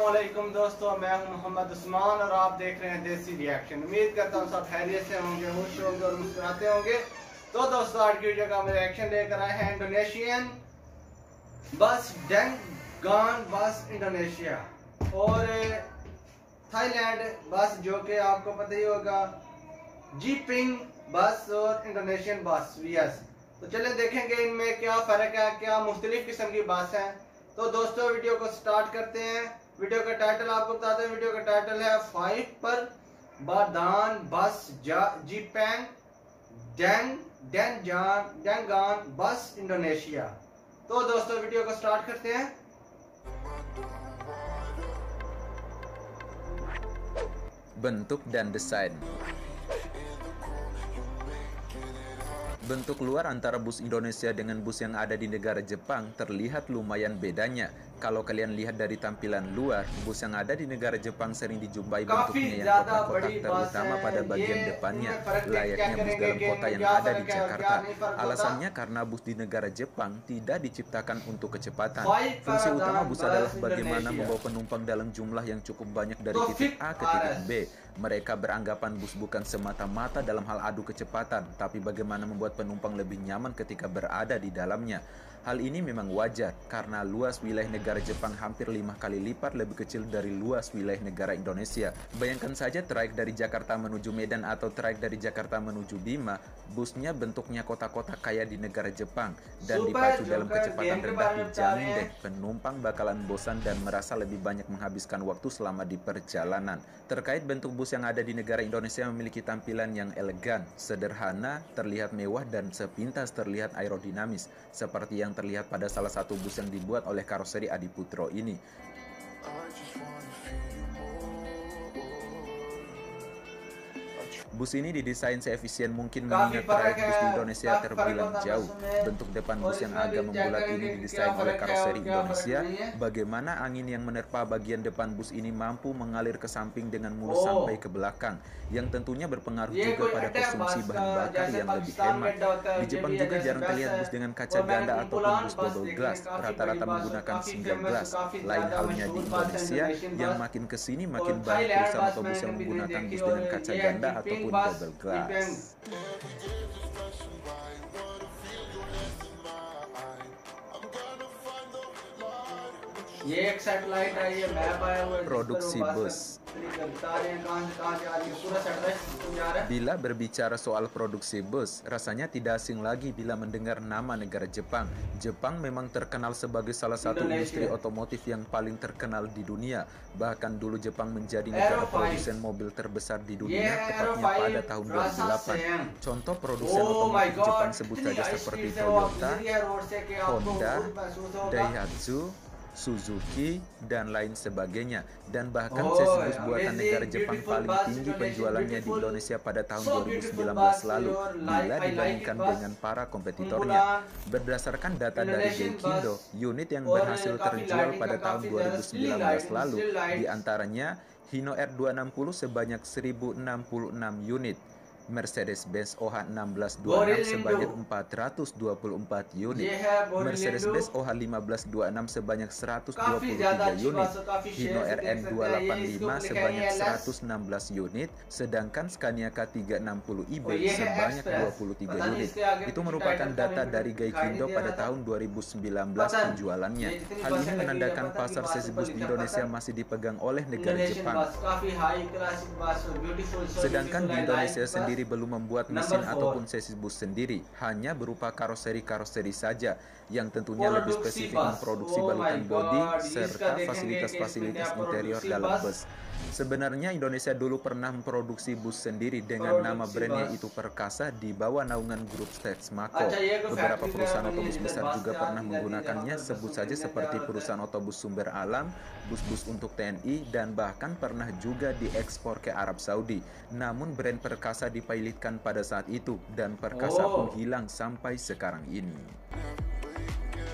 अस्सलामुअलैकुम दोस्तों, मैं हूं मोहम्मद उस्मान और आप देख रहे हैं देसी रिएक्शन। उम्मीद करता हूं सब खैरियत से होंगे, खुश होंगे और मुस्कुराते होंगे। तो दोस्तों, आज की वीडियो का हम रिएक्शन लेकर आए हैं इंडोनेशियन बस डेंगान बस इंडोनेशिया और थाईलैंड बस, जो कि आपको पता ही होगा जीपिंग बस और इंडोनेशियन बस वीएस। तो चले देखेंगे इनमें क्या फर्क है, क्या मुख्तलिफ किस्म की बस है। तो दोस्तों, वीडियो को स्टार्ट करते हैं। वीडियो का टाइटल आपको बताते हैं। वीडियो का टाइटल है 5 पर बादान बस जीपेंग डेंगान बस इंडोनेशिया। तो दोस्तों, वीडियो को स्टार्ट करते हैं। Bentuk dan desain. Bentuk luar antara bus Indonesia dengan bus yang ada di negara Jepang terlihat lumayan bedanya. Kalau kalian lihat dari tampilan luar, bus yang ada di negara Jepang sering dijumpai bentuknya yang kotak-kotak, terutama pada bagian depannya, layaknya bus dalam kota yang ada di Jakarta. Alasannya karena bus di negara Jepang tidak diciptakan untuk kecepatan. Fungsi utama bus adalah bagaimana membawa penumpang dalam jumlah yang cukup banyak dari titik A ke titik B. Mereka beranggapan bus bukan semata-mata dalam hal adu kecepatan, tapi bagaimana membuat penumpang lebih nyaman ketika berada di dalamnya. Hal ini memang wajar, karena luas wilayah negara Jepang hampir 5 kali lipat lebih kecil dari luas wilayah negara Indonesia. Bayangkan saja trayek dari Jakarta menuju Medan atau trayek dari Jakarta menuju Bima, busnya bentuknya kotak-kotak kayak di negara Jepang, dan dipacu dalam kecepatan rendah, dijamin deh penumpang bakalan bosan dan merasa lebih banyak menghabiskan waktu selama di perjalanan. Terkait bentuk bus yang ada di negara Indonesia memiliki tampilan yang elegan, sederhana, terlihat mewah, dan sepintas terlihat aerodinamis, seperti yang terlihat pada salah satu bus yang dibuat oleh karoseri Adiputro ini. Bus ini didesain seefisien mungkin mengingat trayek bus di Indonesia terbilang jauh. Bentuk depan bus yang agak membulat ini didesain oleh karoseri Indonesia. Bagaimana angin yang menerpa bagian depan bus ini mampu mengalir ke samping dengan mulus sampai ke belakang, yang tentunya berpengaruh juga pada konsumsi bahan bakar yang lebih hemat. Di Jepang juga jarang terlihat bus dengan kaca ganda ataupun bus double glass, rata-rata menggunakan single glass. Lain halnya di Indonesia, yang makin kesini makin banyak perusahaan otobus yang menggunakan bus dengan kaca ganda ataupun double glass. Produksi bus. Bila berbicara soal produksi bus, rasanya tidak asing lagi bila mendengar nama negara Jepang. Jepang memang terkenal sebagai salah satu industri otomotif yang paling terkenal di dunia. Bahkan dulu Jepang menjadi negara produsen mobil terbesar di dunia, tepatnya pada tahun 2008. Contoh produsen otomotif Jepang sebut saja seperti Toyota, Honda, Daihatsu, Suzuki, dan lain sebagainya. Dan bahkan sesis bus buatan negara Jepang paling tinggi penjualannya di Indonesia pada tahun 2019 lalu bila dibandingkan dengan para kompetitornya. Berdasarkan data dari Gaikindo, unit yang berhasil terjual pada tahun 2019 lalu diantaranya Hino R260 sebanyak 1066 unit, Mercedes-Benz OH1626 sebanyak 424 unit, Mercedes-Benz OH1526 sebanyak 123 unit, Hino RN285 sebanyak 116 unit, sedangkan Scania K360iB sebanyak 23 unit. Itu merupakan data dari Gaikindo pada tahun 2019 penjualannya. Hal ini menandakan pasar sesis bus di Indonesia masih dipegang oleh negara Jepang. Sedangkan di Indonesia sendiri belum membuat mesin ataupun sesis bus sendiri, hanya berupa karoseri-karoseri saja, yang tentunya lebih spesifik memproduksi balutan bodi serta fasilitas-fasilitas interior dalam bus. Sebenarnya Indonesia dulu pernah memproduksi bus sendiri dengan nama brandnya itu Perkasa di bawah naungan grup Stetsmako. Beberapa perusahaan otobus besar juga pernah menggunakannya, sebut saja seperti perusahaan otobus Sumber Alam, bus-bus untuk TNI, dan bahkan pernah juga diekspor ke Arab Saudi. Namun brand Perkasa dipilotkan pada saat itu, dan Perkasa pun hilang sampai sekarang ini.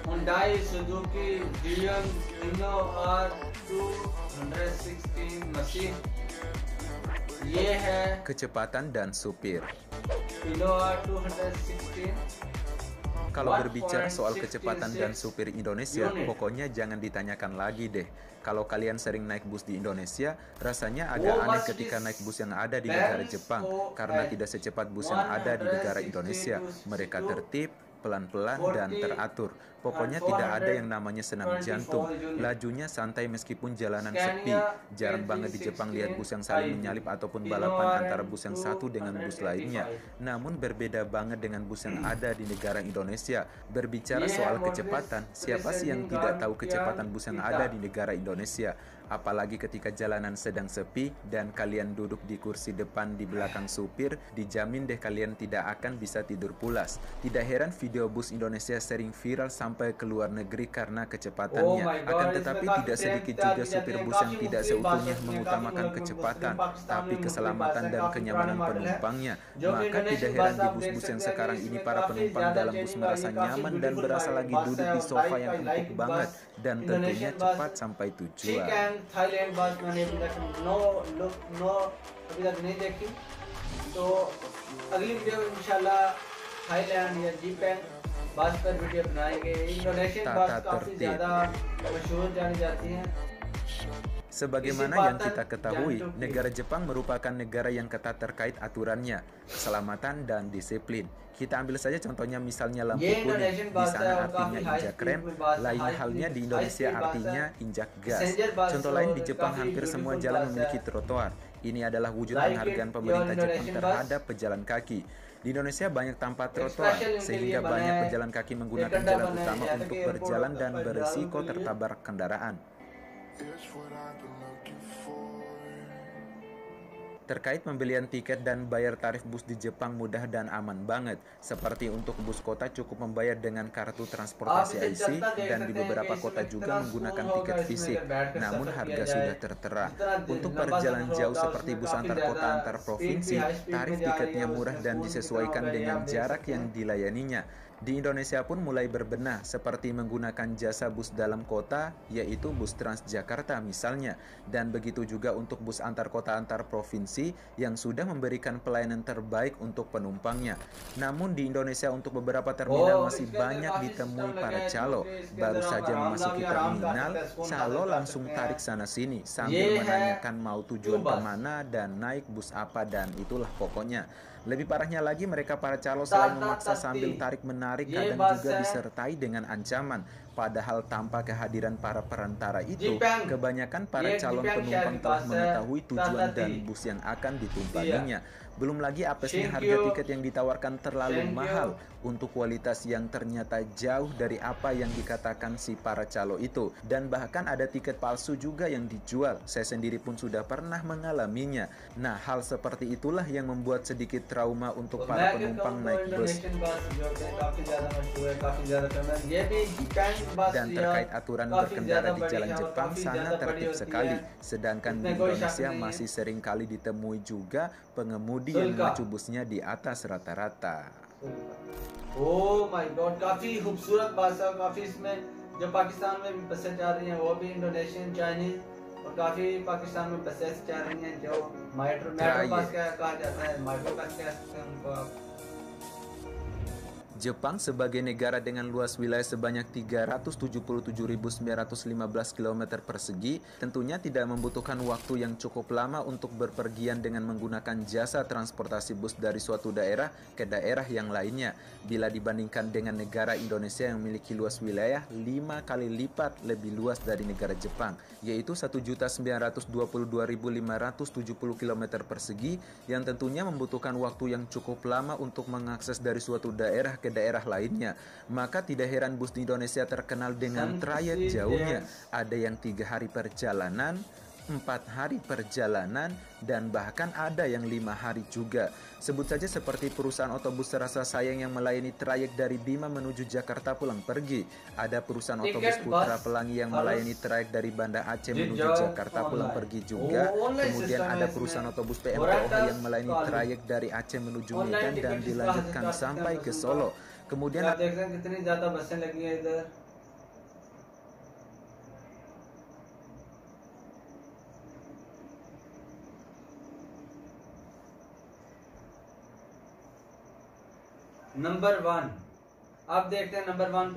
Hyundai Suzuki Hino R216 mesin. Ye hai kecepatan dan supir. Hino R216 Kalau berbicara soal kecepatan dan supir Indonesia, pokoknya jangan ditanyakan lagi deh. Kalau kalian sering naik bus di Indonesia, rasanya agak aneh ketika naik bus yang ada di negara Jepang, karena tidak secepat bus yang ada di negara Indonesia. Mereka tertib, pelan-pelan, dan teratur. Pokoknya tidak ada yang namanya senam jantung. Lajunya santai meskipun jalanan sepi. Jarang banget di Jepang lihat bus yang saling menyalip ataupun balapan antara bus yang satu dengan bus lainnya. Namun berbeda banget dengan bus yang ada di negara Indonesia. Berbicara soal kecepatan, siapa sih yang tidak tahu kecepatan bus yang ada di negara Indonesia? Apalagi ketika jalanan sedang sepi dan kalian duduk di kursi depan di belakang supir, dijamin deh kalian tidak akan bisa tidur pulas. Tidak heran video bus Indonesia sering viral sampai ke luar negeri karena kecepatannya. Akan tetapi tidak sedikit juga supir bus yang tidak seutuhnya mengutamakan kecepatan, tapi keselamatan dan kenyamanan penumpangnya. Maka tidak heran di bus-bus yang sekarang ini para penumpang dalam bus merasa nyaman dan berasa lagi duduk di sofa yang empuk banget dan tentunya cepat sampai tujuan. Thailand बस मैंने अभी तक अभी तक नहीं देखी, तो अगली वीडियो में इंशाल्लाह थाईलैंड या जीपैंग बस पर वीडियो बनाएंगे। इंडोनेशियन बस काफ़ी ज़्यादा मशहूर जानी जाती हैं। Sebagaimana yang kita ketahui, negara Jepang merupakan negara yang ketat terkait aturannya, keselamatan, dan disiplin. Kita ambil saja contohnya misalnya lampu kuning, di sana artinya injak rem, lain halnya di Indonesia artinya injak gas. Contoh lain di Jepang hampir semua jalan memiliki trotoar. Ini adalah wujud penghargaan pemerintah Jepang terhadap pejalan kaki. Di Indonesia banyak tanpa trotoar, sehingga banyak pejalan kaki menggunakan jalan utama untuk berjalan dan berisiko tertabrak kendaraan. Terkait pembelian tiket dan bayar tarif bus di Jepang mudah dan aman banget. Seperti untuk bus kota cukup membayar dengan kartu transportasi IC dan di beberapa kota juga menggunakan tiket fisik. Namun harga sudah tertera. Untuk perjalanan jauh seperti bus antar kota antar provinsi, tarif tiketnya murah dan disesuaikan dengan jarak yang dilayaninya. Di Indonesia pun mulai berbenah seperti menggunakan jasa bus dalam kota, yaitu bus Transjakarta misalnya. Dan begitu juga untuk bus antar kota antar provinsi yang sudah memberikan pelayanan terbaik untuk penumpangnya. Namun di Indonesia untuk beberapa terminal masih banyak ditemui para calo. Baru saja memasuki terminal, calo langsung tarik sana-sini sambil menanyakan mau tujuan kemana dan naik bus apa dan itulah pokoknya. Lebih parahnya lagi mereka para calo selain memaksa sambil tarik-menarik kadang juga disertai dengan ancaman. Padahal tanpa kehadiran para perantara itu, kebanyakan para calon penumpang telah mengetahui tujuan dan bus yang akan ditumpanginya. Belum lagi apesnya harga tiket yang ditawarkan terlalu mahal untuk kualitas yang ternyata jauh dari apa yang dikatakan si para calo itu. Dan bahkan ada tiket palsu juga yang dijual. Saya sendiri pun sudah pernah mengalaminya. Nah, hal seperti itulah yang membuat sedikit trauma untuk para penumpang naik bus. Dan terkait aturan berkendara di jalan Jepang sangat tertib sekali. Sedangkan di Indonesia masih sering kali ditemui juga pengemudi yang memacu busnya di atas rata-rata. Oh my god, काफी खूबसूरत बस है, काफी इसमें जो पाकिस्तान में भी बसें जा रही हैं वो भी इंडोनेशियन चाइनीज और काफी पाकिस्तान में बसें जा रही हैं जो मेट्रो बस कहा जाता है, मेट्रो बस कह सकते हैं उनको आप। Jepang sebagai negara dengan luas wilayah sebanyak 377.915 km persegi tentunya tidak membutuhkan waktu yang cukup lama untuk berpergian dengan menggunakan jasa transportasi bus dari suatu daerah ke daerah yang lainnya. Bila dibandingkan dengan negara Indonesia yang memiliki luas wilayah 5 kali lipat lebih luas dari negara Jepang, yaitu 1.922.570 km persegi yang tentunya membutuhkan waktu yang cukup lama untuk mengakses dari suatu daerah ke daerah lainnya. Maka tidak heran bus di Indonesia terkenal dengan trayek jauhnya. Ada yang 3 hari perjalanan, 4 hari perjalanan, dan bahkan ada yang 5 hari juga. Sebut saja seperti perusahaan otobus Serasa Sayang yang melayani trayek dari Bima menuju Jakarta pulang pergi. Ada perusahaan otobus Putra Pelangi yang melayani trayek dari Banda Aceh menuju Jakarta pulang pergi juga. Kemudian ada perusahaan otobus PMTOH yang melayani trayek dari Aceh menuju Medan dan dilanjutkan sampai ke Solo. Kemudian number 1 अब देखते हैं नंबर 1